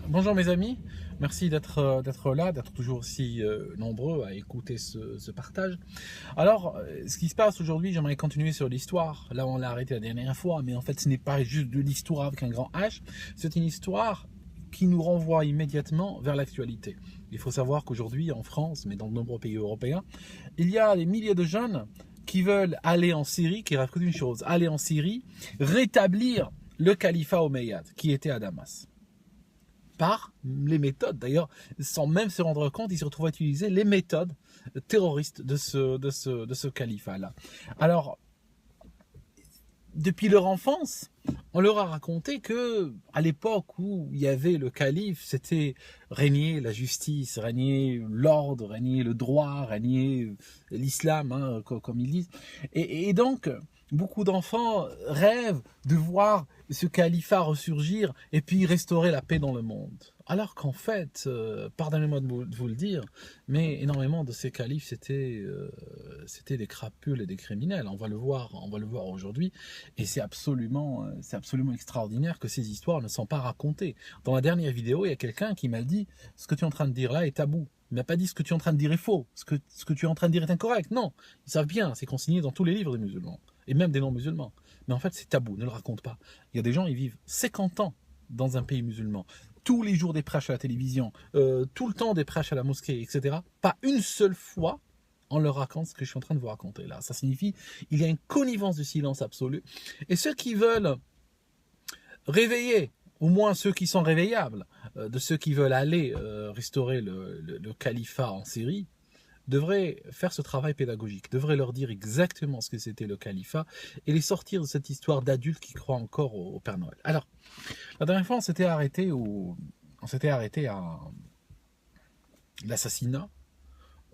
Bonjour mes amis, merci d'être là, d'être toujours aussi nombreux à écouter ce partage. Alors, ce qui se passe aujourd'hui, j'aimerais continuer sur l'histoire. Là, on l'a arrêté la dernière fois, mais en fait, ce n'est pas juste de l'histoire avec un grand H, c'est une histoire qui nous renvoie immédiatement vers l'actualité. Il faut savoir qu'aujourd'hui, en France, mais dans de nombreux pays européens, il y a des milliers de jeunes qui veulent aller en Syrie, qui rêvent qu'une chose, aller en Syrie, rétablir le califat omeyyade qui était à Damas par les méthodes. D'ailleurs, sans même se rendre compte, ils se retrouvent à utiliser les méthodes terroristes de ce califat-là. Alors, depuis leur enfance, on leur a raconté que à l'époque où il y avait le calife, c'était régner la justice, régner l'ordre, régner le droit, régner l'islam, hein, comme ils disent. Et donc, beaucoup d'enfants rêvent de voir ce califat ressurgir et puis restaurer la paix dans le monde. Alors qu'en fait, pardonnez-moi de vous le dire, mais énormément de ces califes c'était des crapules et des criminels. On va le voir aujourd'hui, et c'est absolument extraordinaire que ces histoires ne sont pas racontées. Dans la dernière vidéo, il y a quelqu'un qui m'a dit ce que tu es en train de dire là est tabou. Il m'a pas dit ce que tu es en train de dire est faux, ce que tu es en train de dire est incorrect. Non, ils savent bien, c'est consigné dans tous les livres des musulmans et même des non-musulmans. Mais en fait, c'est tabou, ne le raconte pas. Il y a des gens, ils vivent 50 ans dans un pays musulman, tous les jours des prêches à la télévision, tout le temps des prêches à la mosquée, etc. Pas une seule fois on leur raconte ce que je suis en train de vous raconter là. Ça signifie qu'il y a une connivence du silence absolu. Et ceux qui veulent réveiller, au moins ceux qui sont réveillables, de ceux qui veulent aller restaurer le califat en Syrie, devrait faire ce travail pédagogique, devrait leur dire exactement ce que c'était le califat et les sortir de cette histoire d'adultes qui croient encore au Père Noël. Alors, la dernière fois, on s'était arrêté à l'assassinat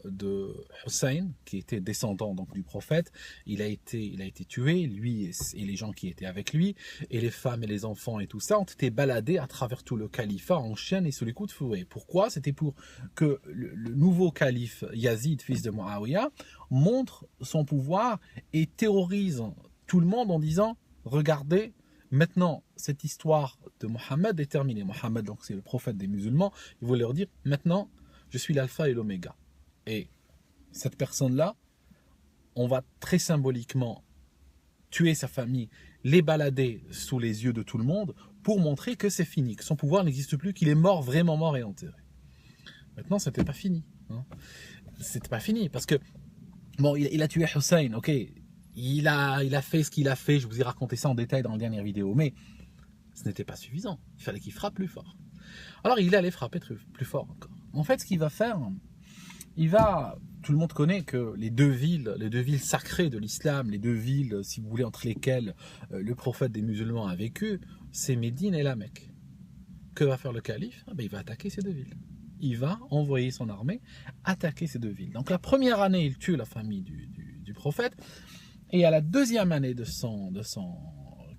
de Hussein, qui était descendant donc du prophète. Il a été tué, lui et les gens qui étaient avec lui, et les femmes et les enfants et tout ça ont été baladés à travers tout le califat en chaîne et sous les coups de fouet. Pourquoi? C'était pour que le nouveau calife Yazid, fils de Muawiyah, montre son pouvoir et terrorise tout le monde en disant regardez, maintenant cette histoire de Mohammed est terminée. Mohammed, donc c'est le prophète des musulmans. Il voulait leur dire maintenant je suis l'alpha et l'oméga. Et cette personne-là, on va très symboliquement tuer sa famille, les balader sous les yeux de tout le monde pour montrer que c'est fini, que son pouvoir n'existe plus, qu'il est mort, vraiment mort et enterré. Maintenant, c'était pas fini. Hein. C'était pas fini parce que, bon, il a tué Hussein, ok, il a fait ce qu'il a fait, je vous ai raconté ça en détail dans la dernière vidéo, mais ce n'était pas suffisant. Il fallait qu'il frappe plus fort. Alors, il allait frapper plus fort encore. En fait, ce qu'il va faire, tout le monde connaît que les deux villes sacrées de l'islam, les deux villes, si vous voulez, entre lesquelles le prophète des musulmans a vécu, c'est Médine et la Mecque. Que va faire le calife? Il va attaquer ces deux villes. Il va envoyer son armée attaquer ces deux villes. Donc la première année, il tue la famille du prophète, et à la deuxième année de son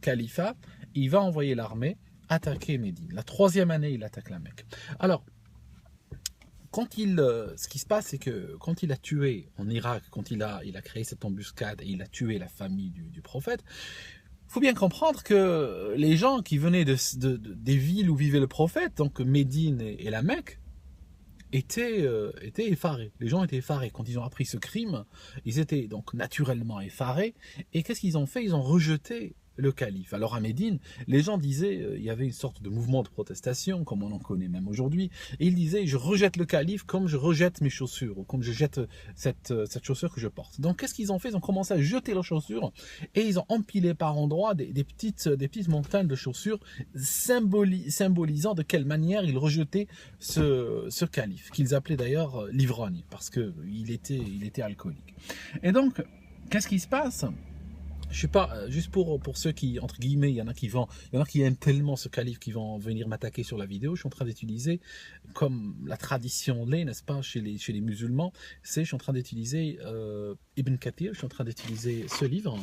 califat, il va envoyer l'armée attaquer Médine. La troisième année, il attaque la Mecque. Alors, ce qui se passe, c'est que quand il a tué en Irak, quand il a créé cette embuscade et il a tué la famille du prophète, il faut bien comprendre que les gens qui venaient des villes où vivait le prophète, donc Médine et la Mecque, étaient effarés. Les gens étaient effarés. Quand ils ont appris ce crime, ils étaient donc naturellement effarés. Et qu'est-ce qu'ils ont fait? Ils ont rejeté le calife. Alors à Médine, les gens disaient, il y avait une sorte de mouvement de protestation, comme on en connaît même aujourd'hui, et ils disaient, je rejette le calife comme je rejette mes chaussures, ou comme je jette cette chaussure que je porte. Donc qu'est-ce qu'ils ont fait? Ils ont commencé à jeter leurs chaussures, et ils ont empilé par endroits des petites montagnes de chaussures, symbolisant de quelle manière ils rejetaient ce calife, qu'ils appelaient d'ailleurs l'ivrogne, parce qu'il était alcoolique. Et donc, qu'est-ce qui se passe? Je sais pas, juste pour ceux qui, entre guillemets, il y en a qui aiment tellement ce calife qui vont venir m'attaquer sur la vidéo. Je suis en train d'utiliser, comme la tradition l'est, n'est-ce pas, chez les musulmans, je suis en train d'utiliser Ibn Kathir, je suis en train d'utiliser ce livre.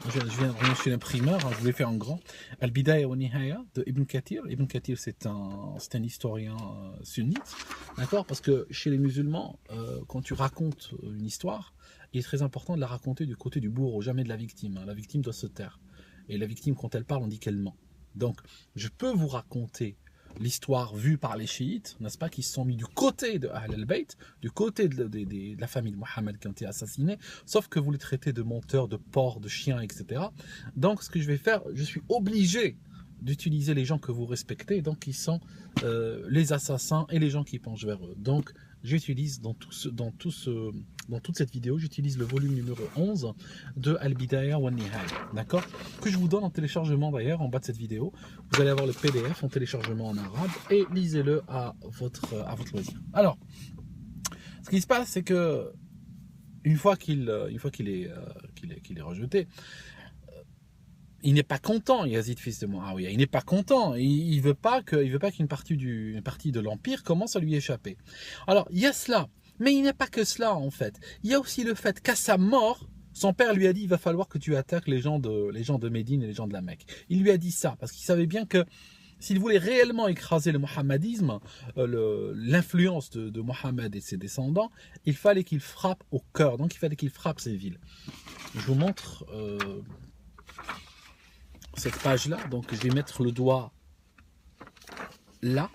Je viens de revenir chez l'imprimeur, je vous l'ai fait en grand. Al-Bidaya wa Nihaya de Ibn Kathir. Ibn Kathir, c'est un historien sunnite, d'accord? Parce que chez les musulmans, quand tu racontes une histoire, il est très important de la raconter du côté du bourreau, jamais de la victime. La victime doit se taire. Et la victime, quand elle parle, on dit qu'elle ment. Donc, je peux vous raconter l'histoire vue par les chiites, n'est-ce pas, qui se sont mis du côté de Ahl al-Bayt, du côté de la famille de Mohammed qui ont été assassinés, sauf que vous les traitez de menteurs, de porcs, de chiens, etc. Donc ce que je vais faire, je suis obligé d'utiliser les gens que vous respectez, donc qui sont les assassins et les gens qui penchent vers eux. Donc j'utilise dans toute cette vidéo, j'utilise le volume numéro 11 de Al-Bidaya wa Nihaya, d'accord, que je vous donne en téléchargement d'ailleurs en bas de cette vidéo. Vous allez avoir le PDF en téléchargement en arabe et lisez-le à votre loisir. Alors, ce qui se passe, c'est que une fois qu'il est rejeté, il n'est pas content, Yazid, fils de Muawiyah. Il n'est pas content. Il veut pas qu'une partie de l'empire commence à lui échapper. Alors, il y a cela. Mais il n'y a pas que cela, en fait. Il y a aussi le fait qu'à sa mort, son père lui a dit, il va falloir que tu attaques les gens de Médine et les gens de la Mecque. Il lui a dit ça, parce qu'il savait bien que s'il voulait réellement écraser le mohammadisme, l'influence de Mohammed et ses descendants, il fallait qu'il frappe au cœur. Donc, il fallait qu'il frappe ces villes. Je vous montre cette page-là. Donc, je vais mettre le doigt là,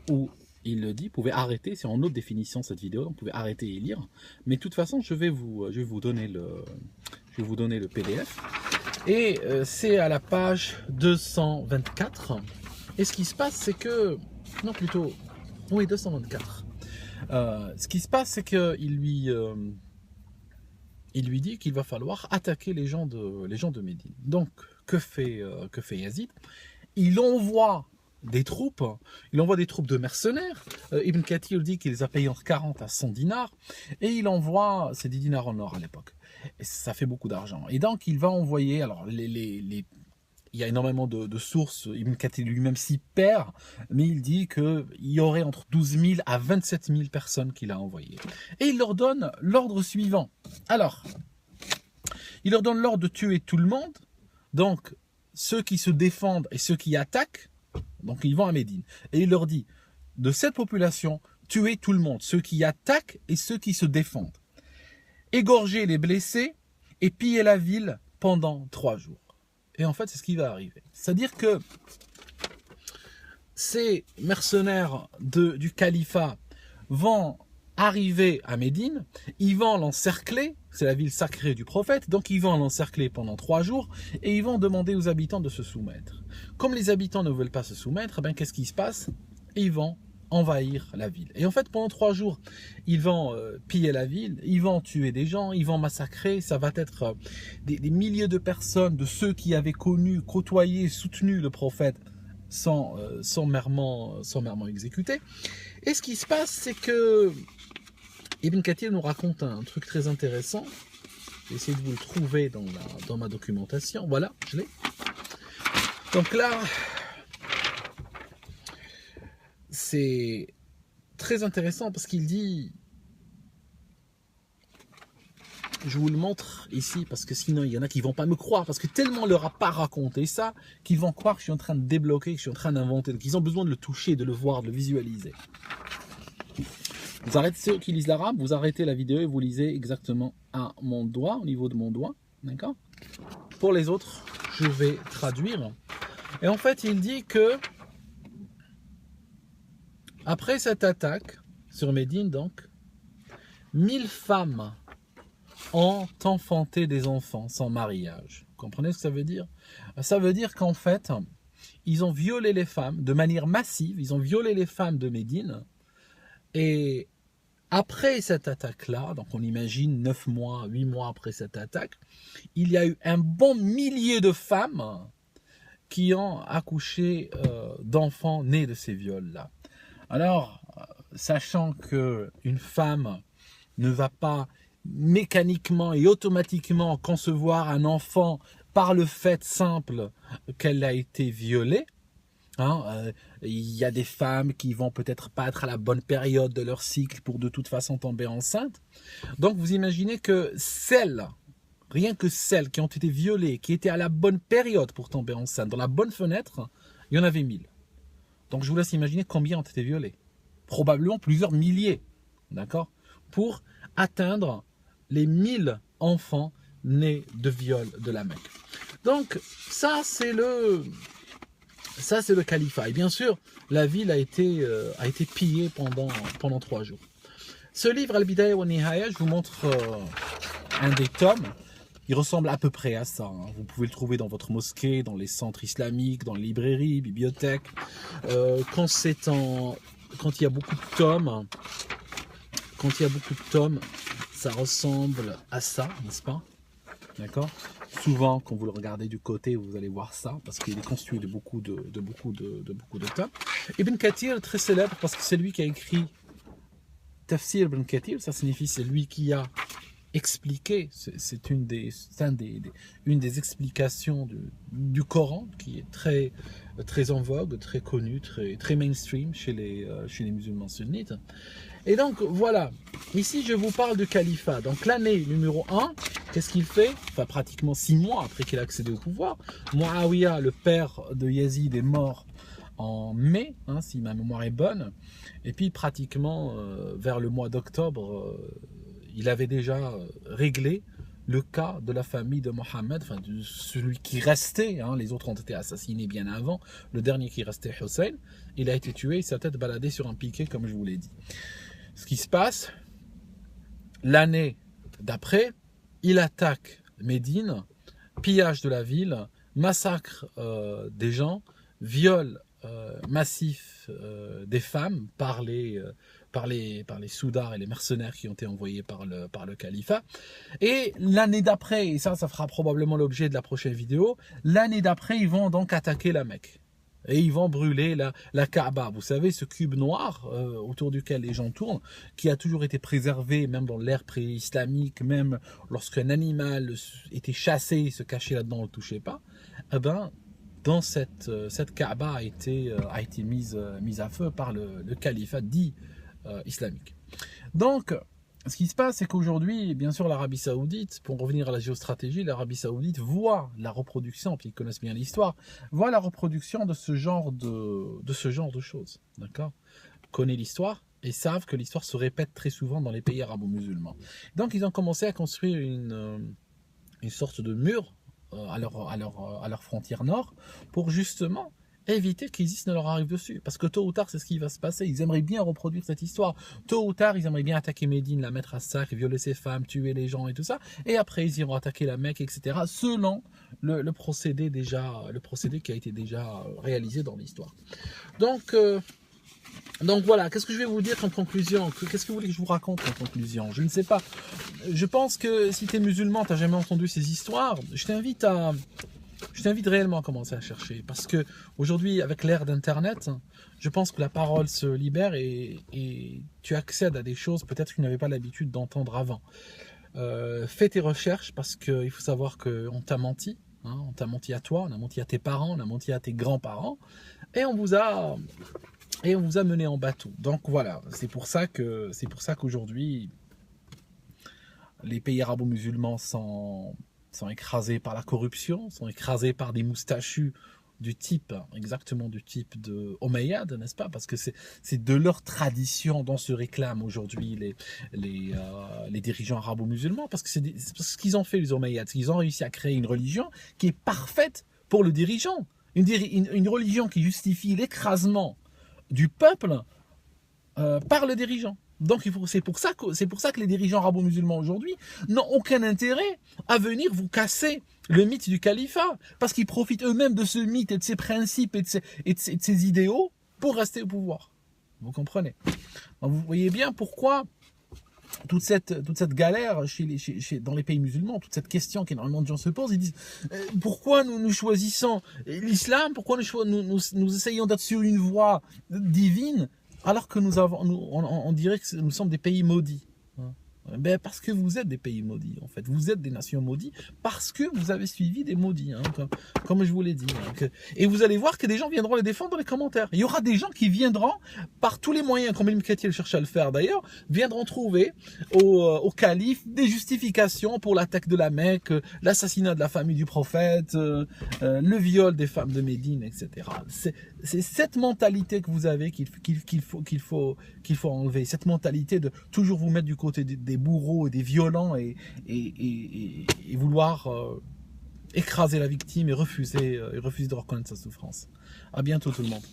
où il le dit. Vous pouvez arrêter, c'est en haute définition cette vidéo, donc vous pouvez arrêter et lire. Mais de toute façon, je vais vous donner le PDF. Et c'est à la page 224. Et ce qui se passe, c'est que... Non, plutôt... Oui, 224. Ce qui se passe, c'est qu'il lui dit qu'il va falloir attaquer les gens de Médine. Donc, que fait Yazid? Il envoie des troupes de mercenaires. Ibn Kathir dit qu'il les a payés entre 40 à 100 dinars, et il envoie, c'est 10 dinars en or à l'époque, et ça fait beaucoup d'argent. Et donc il va envoyer, alors il y a énormément de sources, Ibn Kathir lui-même s'y perd, mais il dit qu'il y aurait entre 12 000 à 27 000 personnes qu'il a envoyées. Et il leur donne l'ordre suivant. Alors, il leur donne l'ordre de tuer tout le monde, donc ceux qui se défendent et ceux qui attaquent. Donc ils vont à Médine. Et il leur dit, de cette population, tuez tout le monde, ceux qui attaquent et ceux qui se défendent. Égorgez les blessés et pillez la ville pendant 3 jours. Et en fait, c'est ce qui va arriver. C'est-à-dire que ces mercenaires du califat vont arriver à Médine, ils vont l'encercler, c'est la ville sacrée du prophète, donc ils vont l'encercler pendant 3 jours et ils vont demander aux habitants de se soumettre. Comme les habitants ne veulent pas se soumettre, ben, qu'est-ce qui se passe? Ils vont envahir la ville. Et en fait, pendant 3 jours, ils vont piller la ville, ils vont tuer des gens, ils vont massacrer, ça va être des milliers de personnes, de ceux qui avaient connu, côtoyé, soutenu le prophète, sont sommairement exécutés. Et ce qui se passe, c'est que Ibn Kathir nous raconte un truc très intéressant. J'ai essayé de vous le trouver dans ma documentation. Voilà, je l'ai. Donc là, c'est très intéressant parce qu'il dit, je vous le montre ici parce que sinon il y en a qui vont pas me croire, parce que tellement on leur a pas raconté ça qu'ils vont croire que je suis en train de débloquer, que je suis en train d'inventer. Donc ils ont besoin de le toucher, de le voir, de le visualiser. Vous arrêtez, ceux qui lisent l'arabe, vous arrêtez la vidéo et vous lisez exactement à mon doigt, au niveau de mon doigt, d'accord? Pour les autres, je vais traduire. Et en fait, il dit que après cette attaque sur Médine, donc, 1000 femmes ont enfanté des enfants sans mariage. Vous comprenez ce que ça veut dire? Ça veut dire qu'en fait, ils ont violé les femmes de manière massive, ils ont violé les femmes de Médine, et après cette attaque-là, donc on imagine 9 mois, 8 mois après cette attaque, il y a eu un bon millier de femmes qui ont accouché d'enfants nés de ces viols-là. Alors, sachant qu'une femme ne va pas mécaniquement et automatiquement concevoir un enfant par le fait simple qu'elle a été violée, il y a des femmes qui vont peut-être pas être à la bonne période de leur cycle pour de toute façon tomber enceinte. Donc vous imaginez que rien que celles qui ont été violées, qui étaient à la bonne période pour tomber enceinte, dans la bonne fenêtre, il y en avait 1000. Donc je vous laisse imaginer combien ont été violées. Probablement plusieurs milliers, d'accord, pour atteindre les 1000 enfants nés de viol de la Mecque. Donc ça c'est Ça, c'est le califat. Et bien sûr, la ville a été pillée pendant 3 jours. Ce livre, Al-Bidaya wa Nihaya, je vous montre un des tomes. Il ressemble à peu près à ça. Hein. Vous pouvez le trouver dans votre mosquée, dans les centres islamiques, dans les librairies, bibliothèques. Quand il y a beaucoup de tomes, ça ressemble à ça, n'est-ce pas? D'accord? Souvent, quand vous le regardez du côté, vous allez voir ça, parce qu'il est construit de beaucoup de tomes. Ibn Kathir, très célèbre, parce que c'est lui qui a écrit Tafsir Ibn Kathir, ça signifie c'est lui qui a expliqué, c'est une des explications du Coran qui est très en vogue, très connue, très mainstream chez les musulmans sunnites. Et donc voilà, ici je vous parle du califat. Donc l'année numéro 1, qu'est-ce qu'il fait? Enfin pratiquement 6 mois après qu'il a accédé au pouvoir. Muawiyah, le père de Yazid, est mort en mai, hein, si ma mémoire est bonne. Et puis pratiquement vers le mois d'octobre, il avait déjà réglé le cas de la famille de Mohammed, enfin de celui qui restait, hein, les autres ont été assassinés bien avant, le dernier qui restait, Hussein, il a été tué, sa tête baladée sur un piquet comme je vous l'ai dit. Ce qui se passe, l'année d'après, il attaque Médine, pillage de la ville, massacre des gens, viol massif des femmes par les soudars et les mercenaires qui ont été envoyés par le califat. Et l'année d'après, et ça fera probablement l'objet de la prochaine vidéo, l'année d'après, ils vont donc attaquer la Mecque. Et ils vont brûler la Kaaba. Vous savez, ce cube noir autour duquel les gens tournent, qui a toujours été préservé, même dans l'ère pré-islamique, même lorsqu'un animal était chassé, il se cachait là-dedans, on ne le touchait pas. Eh ben, dans cette Kaaba a été mise à feu par le califat dit islamique. Donc, ce qui se passe, c'est qu'aujourd'hui, bien sûr, l'Arabie Saoudite, pour revenir à la géostratégie, l'Arabie Saoudite voit la reproduction, puis ils connaissent bien l'histoire, voit la reproduction de ce genre de choses, d'accord? Connaît l'histoire et savent que l'histoire se répète très souvent dans les pays arabo-musulmans. Donc, ils ont commencé à construire une sorte de mur à leur frontière nord pour justement éviter qu'ISIS ne leur arrive dessus. Parce que tôt ou tard, c'est ce qui va se passer. Ils aimeraient bien reproduire cette histoire. Tôt ou tard, ils aimeraient bien attaquer Médine, la mettre à sac, violer ses femmes, tuer les gens et tout ça. Et après, ils iront attaquer la Mecque, etc. Selon le procédé qui a été déjà réalisé dans l'histoire. Donc voilà, qu'est-ce que je vais vous dire en conclusion? Qu'est-ce que vous voulez que je vous raconte en conclusion? Je ne sais pas. Je pense que si tu es musulman, tu n'as jamais entendu ces histoires, je t'invite réellement à commencer à chercher. Parce que aujourd'hui, avec l'ère d'Internet, je pense que la parole se libère et tu accèdes à des choses peut-être que tu n'avais pas l'habitude d'entendre avant. Fais tes recherches parce qu'il faut savoir qu'on t'a menti. Hein, on t'a menti à toi, on a menti à tes parents, on a menti à tes grands-parents. Et on vous a mené en bateau. Donc voilà, c'est pour ça qu'aujourd'hui, les pays arabo-musulmans sont écrasés par la corruption, sont écrasés par des moustachus exactement du type de Omeyyades, n'est-ce pas? Parce que c'est de leur tradition dont se réclament aujourd'hui les dirigeants arabo-musulmans, parce que c'est ce qu'ils ont fait, les Omeyyades. Ils ont réussi à créer une religion qui est parfaite pour le dirigeant. Une religion qui justifie l'écrasement du peuple par le dirigeant. Donc c'est pour ça que les dirigeants arabo-musulmans aujourd'hui n'ont aucun intérêt à venir vous casser le mythe du califat, parce qu'ils profitent eux-mêmes de ce mythe et de ses principes et de ses idéaux pour rester au pouvoir. Vous comprenez? Donc vous voyez bien pourquoi toute cette galère dans les pays musulmans, toute cette question qu'énormément de gens se posent, ils disent pourquoi nous choisissons l'islam, pourquoi nous essayons d'être sur une voie divine, alors que on dirait que nous sommes des pays maudits. Ben parce que vous êtes des pays maudits, en fait. Vous êtes des nations maudites parce que vous avez suivi des maudits, hein, comme je vous l'ai dit. Hein, et vous allez voir que des gens viendront les défendre dans les commentaires. Il y aura des gens qui viendront, par tous les moyens, comme Ibn Kathir cherche à le faire d'ailleurs, viendront trouver au calife des justifications pour l'attaque de la Mecque, l'assassinat de la famille du prophète, le viol des femmes de Médine, etc. C'est cette mentalité que vous avez qu'il faut enlever. Cette mentalité de toujours vous mettre du côté des bourreaux et des violents et vouloir écraser la victime et refuser de reconnaître sa souffrance. À bientôt tout le monde.